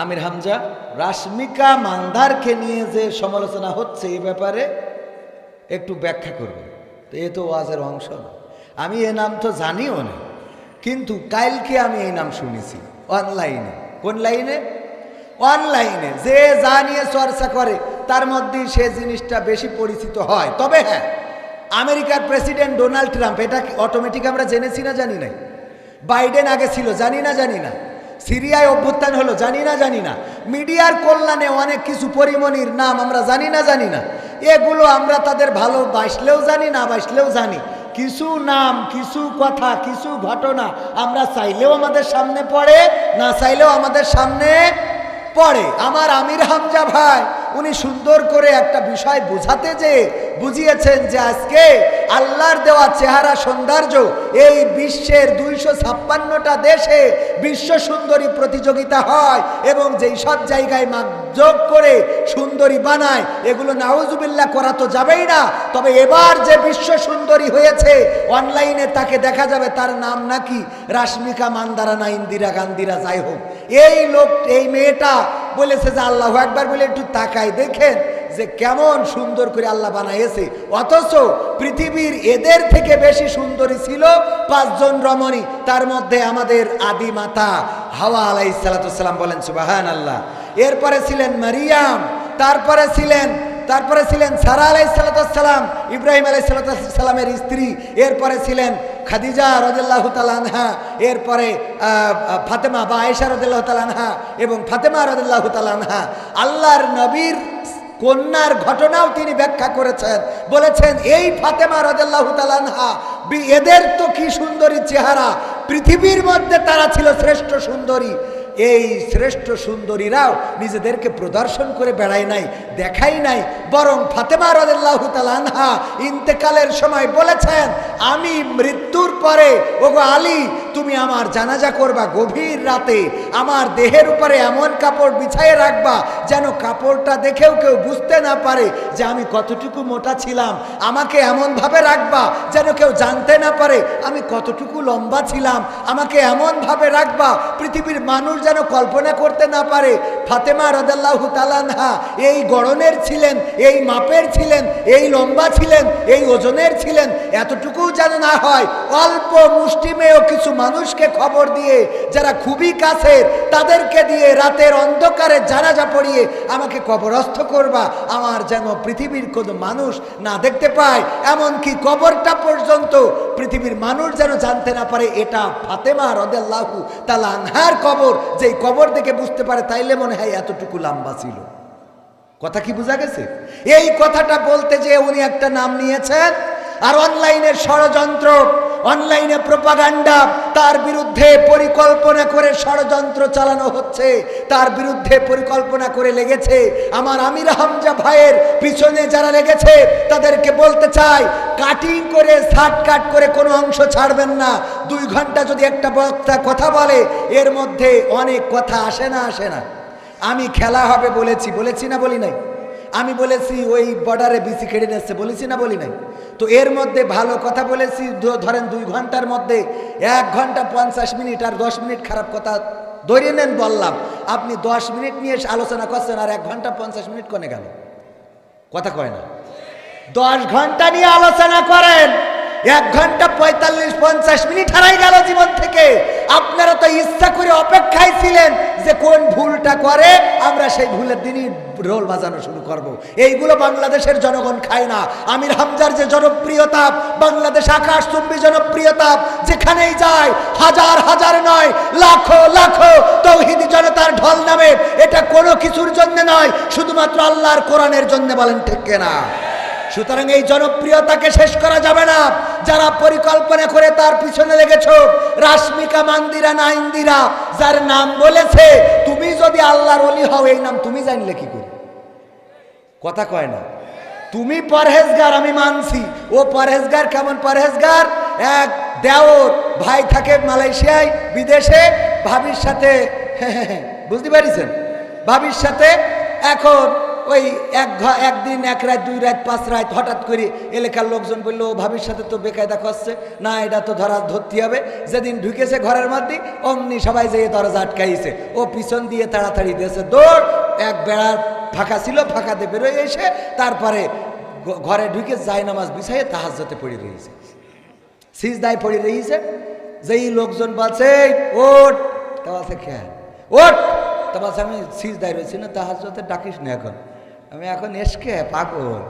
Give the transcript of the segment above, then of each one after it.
আমির হামজা রাশমিকা মান্দারকে নিয়ে যে সমালোচনা হচ্ছে এই ব্যাপারে একটু ব্যাখ্যা করবে। তো এ তো ওয়াজের অংশ না, আমি এ নাম তো জানিও না, কিন্তু কালকে আমি এই নাম শুনেছি অনলাইনে। কোন লাইনে? অনলাইনে। যে যা নিয়ে চর্চা করে তার মধ্যেই সে জিনিসটা বেশি পরিচিত হয়। তবে হ্যাঁ, আমেরিকার প্রেসিডেন্ট ডোনাল্ড ট্রাম্প, এটা অটোমেটিক আমরা জেনেছি না জানি না? বাইডেন আগে ছিল, জানি না জানি না? সিরিয়ায় অভ্যুত্থান হলো, জানি না জানি না? মিডিয়ার কল্যাণে অনেক কিছু পরিমণির নাম আমরা জানি না জানি না? এগুলো আমরা তাদের ভালো বাসলেও জানি, না বাসলেও জানি। কিছু নাম, কিছু কথা, কিছু ঘটনা আমরা চাইলেও আমাদের সামনে পড়ে, না চাইলেও আমাদের সামনে পড়ে। আমার আমির হামজা ভাই উনি সুন্দর করে একটা বিষয় বোঝাতে যে বুঝিয়েছেন যে আজকে আল্লাহর দেওয়া চেহারা সৌন্দর্য এই বিশ্বের 256টা দেশে বিশ্ব সুন্দরী প্রতিযোগিতা হয়, এবং যেই সব জায়গায় যোগ করে সুন্দরী বানায়, এগুলো নাউজুবিল্লাহ করা তো যাবেই না। তবে এবার যে বিশ্ব সুন্দরী হয়েছে অনলাইনে তাকে দেখা যাবে, তার নাম নাকি রাশমিকা মান্দারা না ইন্দিরা গান্ধীরা, যাই হোক, এই লোক, এই মেয়েটা বলেছে যে আল্লাহু আকবার বলে একটু তাকাই দেখেন যে কেমন সুন্দর করে আল্লাহ বানাইছে। অথচ পৃথিবীর এদের থেকে বেশি সুন্দরী ছিল 5 জন রমণী, তার মধ্যে আমাদের আদি মাতা হাওয়া আলাইহিস সালাম, বলেন সুবহানাল্লাহ। এরপরে ছিলেন মারিয়াম, তারপরে ছিলেন সারা আলাইহিস সালাম, ইব্রাহিম আলাইহিস সালামের স্ত্রী, এরপরে ছিলেন খাদিজা রাদিয়াল্লাহু তাআলা আনহা, এরপরে ফাতেমা বা আয়েশা রাদিয়াল্লাহু তাআলা আনহা এবং ফাতেমা রাদিয়াল্লাহু তাআলা আনহা। আল্লাহর নবীর কন্যার ঘটনাও তিনি ব্যাখ্যা করেছেন, বলেছেন এই ফাতেমা রাদিয়াল্লাহু তাআলা আনহা, এদের তো কি সুন্দরী চেহারা, পৃথিবীর মধ্যে তারা ছিল শ্রেষ্ঠ সুন্দরী। এই শ্রেষ্ঠ সুন্দরীরাও নিজেদেরকে প্রদর্শন করে বেড়ায় নাই, দেখাই নাই, বরং ফাতেমা রাদিয়াল্লাহু তাআলা আনহা ইন্তেকালের সময় বলেছেন, আমি মৃত্যুর পরে ওগো আলী তুমি আমার জানাজা করবা, গভীর রাতে আমার দেহের উপরে এমন কাপড় বিছাইয়ে রাখবা যেন কাপড়টা দেখেও কেউ বুঝতে না পারে যে আমি কতটুকু মোটা ছিলাম, আমাকে এমনভাবে রাখবা যেন কেউ জানতে না পারে আমি কতটুকু লম্বা ছিলাম, আমাকে এমনভাবে রাখবা পৃথিবীর মানুষ যেন কল্পনা করতে না পারে। ফাতেমা রাদিয়াল্লাহু তাআলা আনহা এই গড়নের ছিলেন, এই মাপের ছিলেন, এই লম্বা ছিলেন, এই ওজনের ছিলেন, এতটুকু যেন না হয় অল্প মুষ্টিমেয় কিছু মানুষকে খবর দিয়ে, যারা খুবই কাছের, তাদেরকে দিয়ে রাতের অন্ধকারে জানাজা পড়িয়ে আমাকে কবরস্থ করবা, আমার যেন পৃথিবীর কোনো মানুষ না দেখতে পায়, এমনকি কবরটা পর্যন্ত পৃথিবীর মানুষ যেন জানতে না পারে এটা ফাতেমা রাদিয়াল্লাহু তাআলা আনহার কবর। যেই কবর দেখে বুঝতে পারে তাইলে মনে হয় এতটুকু লম্বা ছিল। কথা কি বোঝা গেছে? এই কথাটা বলতে যে উনি একটা নাম নিয়েছেন, আর অনলাইনের ষড়যন্ত্র, অনলাইনে প্রোপাগান্ডা, তার বিরুদ্ধে পরিকল্পনা করে ষড়যন্ত্র চালানো হচ্ছে, তার বিরুদ্ধে পরিকল্পনা করে লেগেছে। আমার আমির হামজা ভাইয়ের পিছনে যারা লেগেছে তাদেরকে বলতে চাই, কাটিং করে শার্টকাট করে কোনো অংশ ছাড়বেন না। 2 ঘন্টা যদি একটা বক্তা কথা বলে এর মধ্যে অনেক কথা আসে না। আমি খেলা হবে বলেছি না বলি নাই? আমি বলেছি ওই বর্ডারে বিসি কেড়ে নিচ্ছে, বলেছি না বলি নাই? তো এর মধ্যে ভালো কথা বলেছি, ধরেন 2 ঘন্টার মধ্যে 1 ঘন্টা 50 মিনিট আর 10 মিনিট খারাপ কথা ধরে নেন বললাম, আপনি 10 মিনিট নিয়ে আলোচনা করছেন আর 1 ঘন্টা 50 মিনিট কোনে গেল? কথা কয় না? 10 ঘন্টা নিয়ে আলোচনা করেন, 1 ঘন্টা 45-50 মিনিট হারাই গেল জীবন থেকে। আপনারা তো ইচ্ছা করে অপেক্ষায় ছিলেন যে কোন ভুলটা করে আমরা সেই ভুলের দিনই রোল বাজানো শুরু করব। এইগুলো বাংলাদেশের জনগণ খায় না। আমির হামজার যে জনপ্রিয়তা, বাংলাদেশ আকাশচুম্বী জনপ্রিয়তা, যেখানেই যায় হাজার নয় লাখো তৌহিদি জনতার ঢল নামে। এটা কোনো কিছুর জন্য নয়, শুধুমাত্র আল্লাহর কোরআনের জন্য, বলেন ঠিক কিনা? সুতরাং এই জনপ্রিয়তাকে শেষ করা যাবে না। যারা পরিকল্পনা করে তার পিছনে লেগেছ, রাশমিকা মান্দিরা না ইন্দিরা, যার নাম বলেছে, তুমি যদি আল্লাহর ওলি হও এই নাম তুমি জানলে কি করে? কথা কয় না? তুমি পরহেজগার, আমি মানছি, ও পরহেজগার। কেমন পরহেজগার? এক দেওর ভাই থাকে মালয়েশিয়ায়, বিদেশে, ভাবির সাথে বুঝতে পারিছেন, ভাবির সাথে এখন ওই একদিন এক রাত 2 রাত 5 রাত হঠাৎ করে এলাকার লোকজন বললো ও ভাবির সাথে তো বেকায়দা করছে, না এটা তো ধরতে হবে। যেদিন ঢুকেছে ঘরের মধ্যে অমনি সবাই যেয়ে দরজা আটকাইছে, ও পিছন দিয়ে তাড়াতাড়ি দিয়েছে দৌড়, এক বেড়ার ফাঁকা ছিল, ফাঁকাতে বেরোয় এসে তারপরে ঘরে ঢুকে জায়নামাজ বিছাইয়ে তাহাজ্জুদে পড়ে রয়েছে, সিজদায় পড়ে রয়েছে। যেই লোকজন বলছে ওঠ, তা বলছে খেয়াল ওঠ, তা বলছে আমি সিজদায় রয়েছি না, তাহাজ্জুদে ডাকিস না এখন, আমি এখন এসকে পাগল,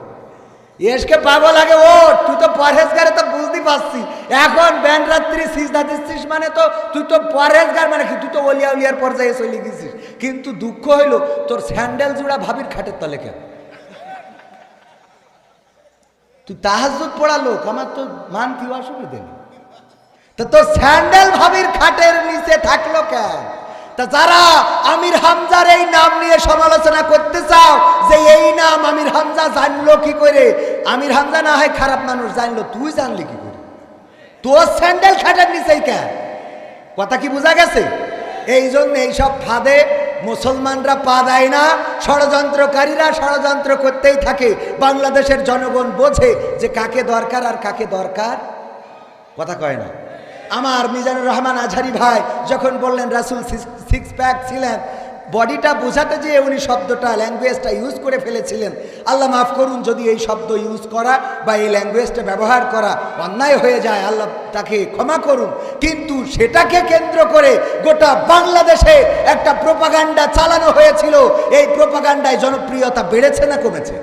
এসকে পাগল আগে ওঠ, তুই তো পরহেজগারে তো বুঝতে পারছি, এখন ব্যান রাত্রি সিজদা দিচ্ছিস মানে তো তুই তো পরহেজগার, মানে কি তুই তো ওলিয়া উলিয়ার পর্যায়ে চলে গেছিস। কিন্তু দুঃখ হইল তোর স্যান্ডেল জোড়া ভাবির খাটের তলে কেন? তুই তাহাজ্জুদ পড়া লোক, আমার তো মানতে অসুবিধে নেই, তা তোর স্যান্ডেল ভাবির খাটের নিচে থাকলো কেন? তা যারা আমির হামজার এই নাম নিয়ে সমালোচনা করতে চাও যে এই নাম আমির হামজা জানলো কি করে, আমির হামজা না হয় খারাপ মানুষ, জানলো তুই জানলি কি করে? তোর স্যান্ডেল খাটের নিচেই কেন? কথা কি বোঝা গেছে? এই জন্য এইসব ফাঁদে মুসলমানরা পা দেয় না, ষড়যন্ত্রকারীরা ষড়যন্ত্র করতেই থাকে। বাংলাদেশের জনগণ বোঝে যে কাকে দরকার আর কাকে দরকার, কথা কয় না। আমার মিজানুর রহমান আজহারি ভাই যখন বললেন রাসূল 6 প্যাক ছিলেন, বডিটা বোঝাতে যে উনি শব্দটা ল্যাঙ্গুয়েজটা ইউজ করে ফেলেছিলেন। আল্লাহ মাফ করুন যদি এই শব্দ ইউজ করা বা এই ল্যাঙ্গুয়েজটা ব্যবহার করা অন্যায় হয়ে যায়, আল্লাহ তাকে ক্ষমা করুন। কিন্তু সেটাকে কেন্দ্র করে গোটা বাংলাদেশে একটা প্রোপাগান্ডা চালানো হয়েছিল। এই প্রোপাগান্ডায় জনপ্রিয়তা বেড়েছে না কমেছে?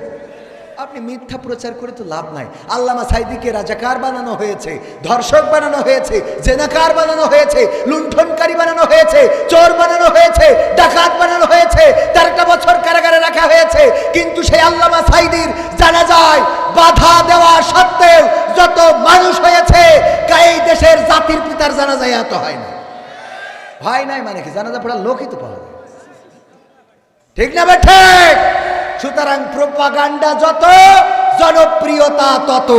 আপনি মিথ্যা প্রচার করে তো লাভ নাই। আল্লামা সাইদিকে রাজাকার বানানো হয়েছে, ধর্ষক বানানো হয়েছে, জেনাকার বানানো হয়েছে, লুণ্ঠনকারী বানানো হয়েছে, চোর বানানো হয়েছে, ডাকাত বানানো হয়েছে, 13টা বছর কারাগারে রাখা হয়েছে। কিন্তু সেই আল্লামা সাইদির জানাজায় বাধা দেওয়া সত্ত্বেও যত মানুষ হয়েছে, এই দেশের জাতির পিতার জানাজায় এত হয় না। হয় নাই মানে কি? জানাজা পড়ার লোকই তো পাওয়া যায়, ঠিক না বেঠে? সুতরাং প্রোপাগান্ডা যত, জনপ্রিয়তা তত,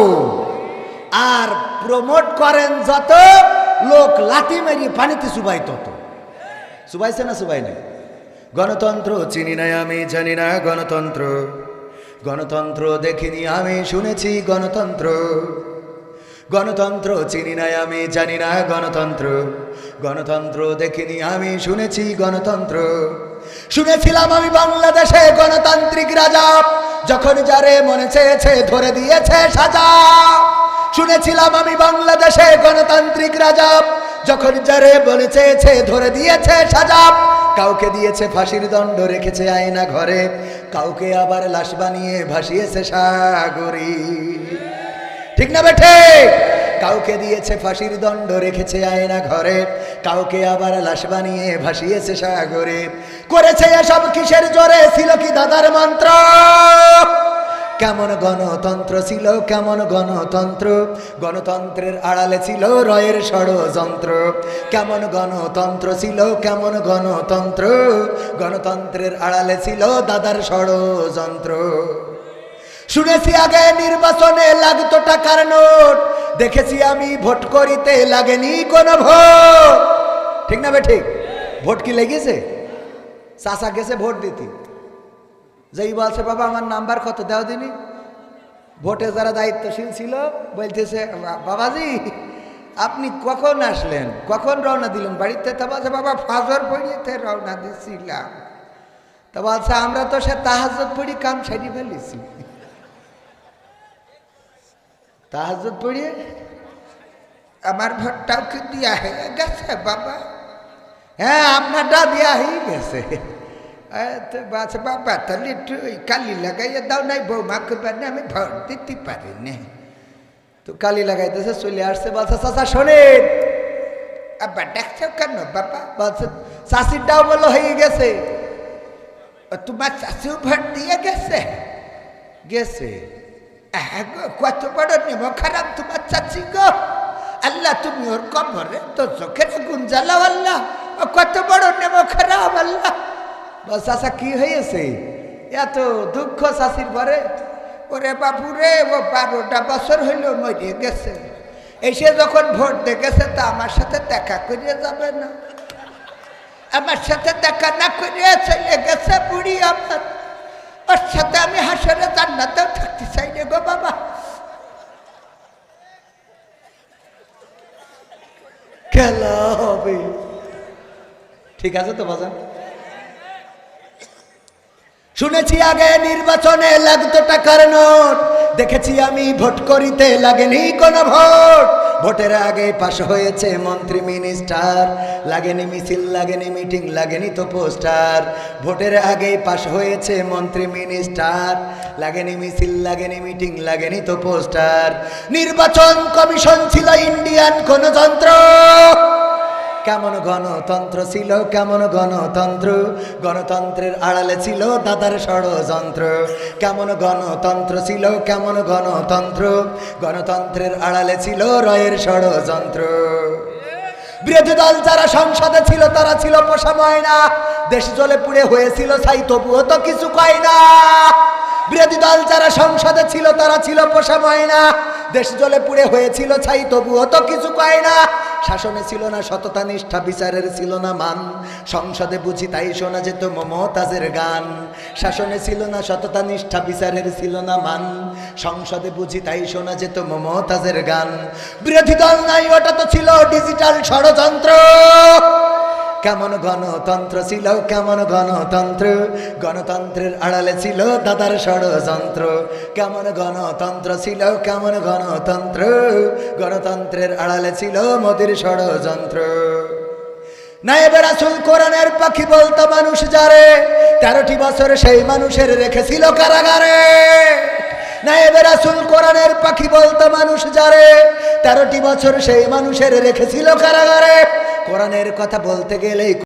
আর প্রমোট করেন যত, লোক লাথি মেরিয়ে পানিতে চুবাই তত। চুবাইছে না চুবাই নাই? গণতন্ত্র চিনি নাই আমি, জানি না গণতন্ত্র, গণতন্ত্র দেখিনি আমি, শুনেছি গণতন্ত্র, গণতন্ত্র চিনি নাই আমি, জানি না গণতন্ত্র, গণতন্ত্র দেখিনি আমি, শুনেছি গণতন্ত্র। শুনেছিলাম আমি বাংলাদেশে গণতান্ত্রিক রাজা, যখন যারে মনে চেয়েছে ধরে দিয়েছে সাজা। শুনেছিলাম আমি বাংলাদেশে গণতান্ত্রিক রাজা, যখন যারে মনে চেয়েছে ধরে দিয়েছে সাজা। কাউকে দিয়েছে ফাঁসির দণ্ড, রেখেছে আয়না ঘরে, কাউকে আবার লাশ বানিয়ে ভাসিয়েছে সাগরে, ঠিক না বেঠে? কাউকে দিয়েছে ফাঁসির দণ্ড, রেখেছে আয়না ঘরে, কাউকে আবার লাশ বানিয়ে ভাসিয়েছে সাগরে। করেছে এসব কিসের জোরে? ছিল কি দাদার মন্ত্র? কেমন গণতন্ত্র ছিল, কেমন গণতন্ত্র, গণতন্ত্রের আড়ালে ছিল রয়ের ষড়যন্ত্র। কেমন গণতন্ত্র ছিল, কেমন গণতন্ত্র, গণতন্ত্রের আড়ালে ছিল দাদার ষড়যন্ত্র। শুনেছি আগে নির্বাচনে লাগতো টাকার নোট, দেখেছি আমি ভোট করিতে লাগেনি কোনো ভোট, ঠিক না বে ঠিক? ভোট কি লেগেছে? চাচা গেছে ভোট দিতে, যেই বলছে বাবা আমার নাম্বার কত দাও দিনি, ভোটে যারা দায়িত্বশীল ছিল বলতেছে বাবাজি আপনি কখন আসলেন, কখন রওনা দিলেন বাড়িতে? তা বলছে বাবা ফজর পড়িয়েতে রওনা দিছিলাম। তা বলছে আমরা তো সে তাহাজ্জুদ পড়ি কাম সারি ফেলেছি। তাহাজ্জুদ পড়িয়ে আমার ভোটটাও কি দিয়া হয়ে গেছে বাবা? হ্যাঁ আপনারটা দিয়া হয়ে গেছে। বাবা তাহলে একটু কালি লাগাইয়া দাও, নাই বৌমাকে বানিয়ে আমি ভোট দিতে পারি না। তো কালি লাগাইতেছে, চলে আসছে, বলছে চাচা শোনেন। আবার দেখছো কেন বাবা? বলছে চাষিরটাও বলো হয়ে গেছে। তোমার চাষিও ভোট দিয়ে গেছে? গেছে। কত বড় নেব খারাপ তোমার চাচি গো, আল্লাহ তুমি ওর কবরে তো চোখের গুণ জ্বালাও আল্লাহ, কত বড় নেব খারাপ আল্লাহ। বল চাচা কি হয়েছে এত দুঃখ চাষির পরে? ওরে বাবু রে, ও 12টা বছর হইল মরে গেছে, এসে যখন ভোট দিয়ে গেছে তা আমার সাথে দেখা করিয়ে যাবে না? আমার সাথে দেখা না করিয়ে চলে গেছে বুড়ি আমার, ওর সাথে ঠিক আছে তো বাজান? শুনেছি আগে নির্বাচনে লাগতো টাকার নোট, দেখেছি আমি ভোট করিতে লাগেনি কোনো ভোট। ভোটের আগে পাশ হয়েছে মন্ত্রী মিনিস্টার, লাগেনি মিছিল, লাগেনি মিটিং, লাগেনি তো পোস্টার। ভোটের আগে পাশ হয়েছে মন্ত্রী মিনিস্টার, লাগেনি মিছিল, লাগেনি মিটিং, লাগেনি তো পোস্টার। নির্বাচন কমিশন ছিল ইন্ডিয়ান কোন যন্ত্র। কেমন গণতন্ত্র ছিল, কেমন গণতন্ত্র, গণতন্ত্রের আড়ালে ছিল দাদার ষড়যন্ত্র। কেমন গণতন্ত্র ছিল, কেমন গণতন্ত্র, গণতন্ত্রের আড়ালে ছিল রয়ের ষড়যন্ত্র। বিরোধী দল যারা সংসদে ছিল তারা ছিল পোষা ময়না, দেশ জ্বলে পুড়ে হয়েছিল ছাই তবুও তো কিছু কয় না। বিরোধী দল যারা সংসদে ছিল তারা ছিল পোষা ময়না, দেশ জ্বলে পুড়ে হয়েছিল ছাই তবুও তো কিছু কয় না। শাসনে ছিল না সততা নিষ্ঠা, বিচারের ছিল না মান, সংসদে বুঝি তাই শোনা যেত মমতাজের গান। শাসনে ছিল না সততা নিষ্ঠা, বিচারের ছিল না মান, সংসদে বুঝি তাই শোনা যেত মমতাজের গান। বিরোধী দল নাই, ওটা তো ছিল ডিজিটাল ষড়যন্ত্র। কেমন গণতন্ত্র ছিল, কেমন গণতন্ত্র, গণতন্ত্রের আড়ালে ছিল দাদার ষড়যন্ত্র। কেমন গণতন্ত্র ছিল, কেমন গণতন্ত্র, গণতন্ত্রের আড়ালে ছিল মোদির ষড়যন্ত্র। নায়েবে রাসূল কোরআনের পাখি বলতো মানুষ যারে, 13টি বছর সেই মানুষের রেখেছিল কারাগারে। নায়েবে রাসূল কোরআনের পাখি বলতো মানুষ যারে, 13টি বছর সেই মানুষের রেখেছিল কারাগারে। কোরআনের কথা বলতে গেলেই